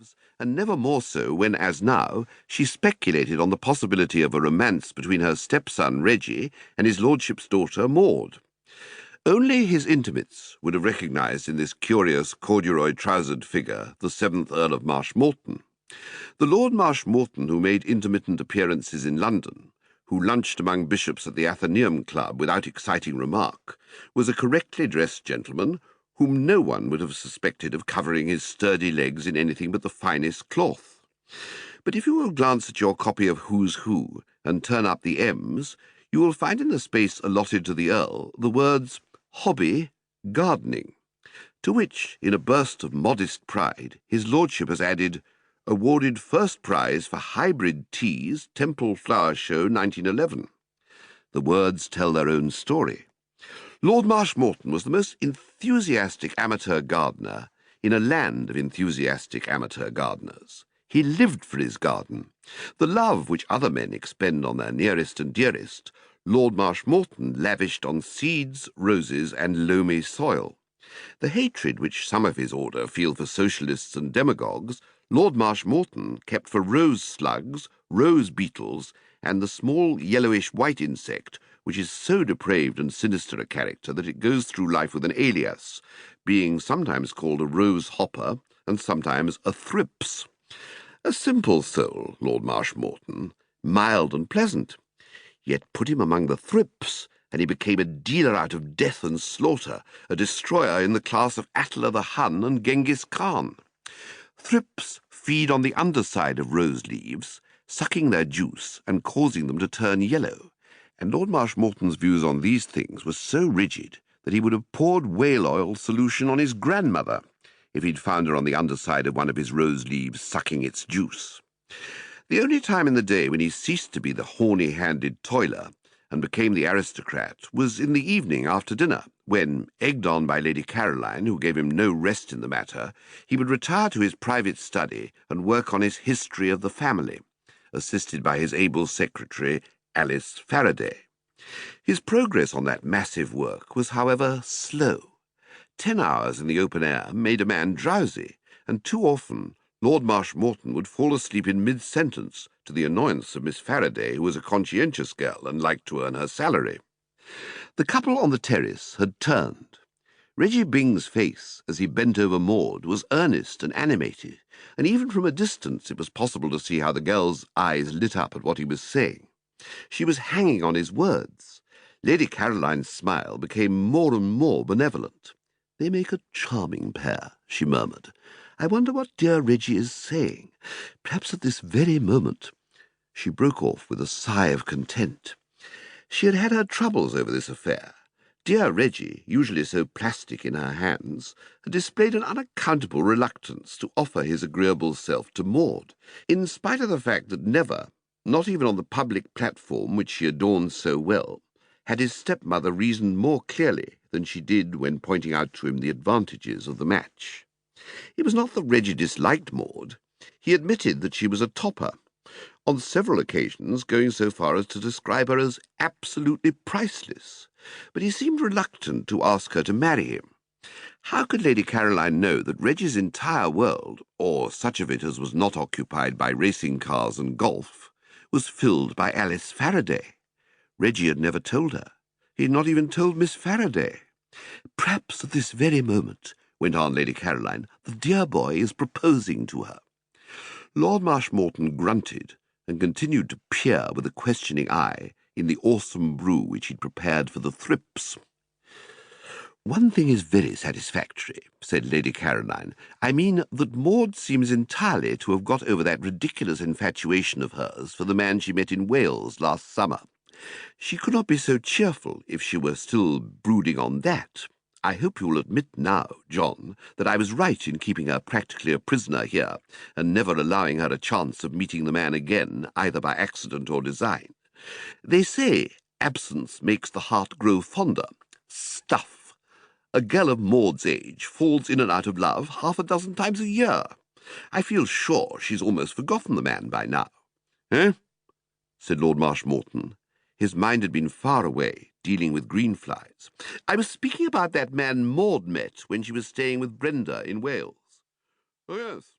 lives, and never more so when, as now, she speculated on the possibility of a romance between her stepson Reggie and his lordship's daughter Maud. Only his intimates would have recognised in this curious corduroy-trousered figure the 7th Earl of Marshmoreton. The Lord Marshmoreton who made intermittent appearances in London, who lunched among bishops at the Athenaeum Club without exciting remark, was a correctly dressed gentleman whom no one would have suspected of covering his sturdy legs in anything but the finest cloth. But if you will glance at your copy of Who's Who and turn up the M's, you will find in the space allotted to the Earl the words hobby, gardening, to which, in a burst of modest pride, his lordship has added, awarded first prize for hybrid teas, Temple Flower Show 1911. The words tell their own story. Lord Marshmoreton was the most enthusiastic amateur gardener in a land of enthusiastic amateur gardeners. He lived for his garden. The love which other men expend on their nearest and dearest, Lord Marshmoreton lavished on seeds, roses, and loamy soil. The hatred which some of his order feel for socialists and demagogues, Lord Marshmoreton kept for rose slugs, rose beetles, and the small yellowish-white insect which is so depraved and sinister a character that it goes through life with an alias, being sometimes called a rose hopper and sometimes a thrips. A simple soul, Lord Marshmoreton, mild and pleasant. Yet put him among the thrips, and he became a dealer out of death and slaughter, a destroyer in the class of Attila the Hun and Genghis Khan. Thrips feed on the underside of rose leaves, sucking their juice and causing them to turn yellow, and Lord Marshmoreton's views on these things were so rigid that he would have poured whale oil solution on his grandmother if he'd found her on the underside of one of his rose leaves sucking its juice. The only time in the day when he ceased to be the horny-handed toiler and became the aristocrat was in the evening after dinner, when, egged on by Lady Caroline, who gave him no rest in the matter, he would retire to his private study and work on his history of the family, assisted by his able secretary, Alice Faraday. His progress on that massive work was, however, slow. 10 hours in the open air made a man drowsy, and too often Lord Marshmoreton would fall asleep in mid-sentence, to the annoyance of Miss Faraday, who was a conscientious girl and liked to earn her salary. The couple on the terrace had turned. Reggie Byng's face, as he bent over Maud, was earnest and animated, and even from a distance it was possible to see how the girl's eyes lit up at what he was saying. She was hanging on his words. Lady Caroline's smile became more and more benevolent. "They make a charming pair," she murmured. "I wonder what dear Reggie is saying. Perhaps at this very moment—" She broke off with a sigh of content. She had had her troubles over this affair. Dear Reggie, usually so plastic in her hands, had displayed an unaccountable reluctance to offer his agreeable self to Maud, in spite of the fact that never, not even on the public platform which she adorned so well, had his stepmother reasoned more clearly than she did when pointing out to him the advantages of the match. It was not that Reggie disliked Maud. He admitted that she was a topper, on several occasions going so far as to describe her as absolutely priceless, but he seemed reluctant to ask her to marry him. How could Lady Caroline know that Reggie's entire world, or such of it as was not occupied by racing cars and golf, was filled by Alice Faraday? Reggie had never told her. He had not even told Miss Faraday. "Perhaps at this very moment," went on Lady Caroline, "the dear boy is proposing to her." Lord Marshmoreton grunted and continued to peer with a questioning eye in the awesome brew which he'd prepared for the thrips. "One thing is very satisfactory," said Lady Caroline. "I mean that Maud seems entirely to have got over that ridiculous infatuation of hers for the man she met in Wales last summer. She could not be so cheerful if she were still brooding on that. I hope you will admit now, John, that I was right in keeping her practically a prisoner here, and never allowing her a chance of meeting the man again, either by accident or design. They say absence makes the heart grow fonder. Stuff! A girl of Maud's age falls in and out of love 6 times a year. I feel sure she's almost forgotten the man by now." "Eh?" said Lord Marshmoreton. His mind had been far away, dealing with green flies. "I was speaking about that man Maud met when she was staying with Brenda in Wales." "Oh, yes.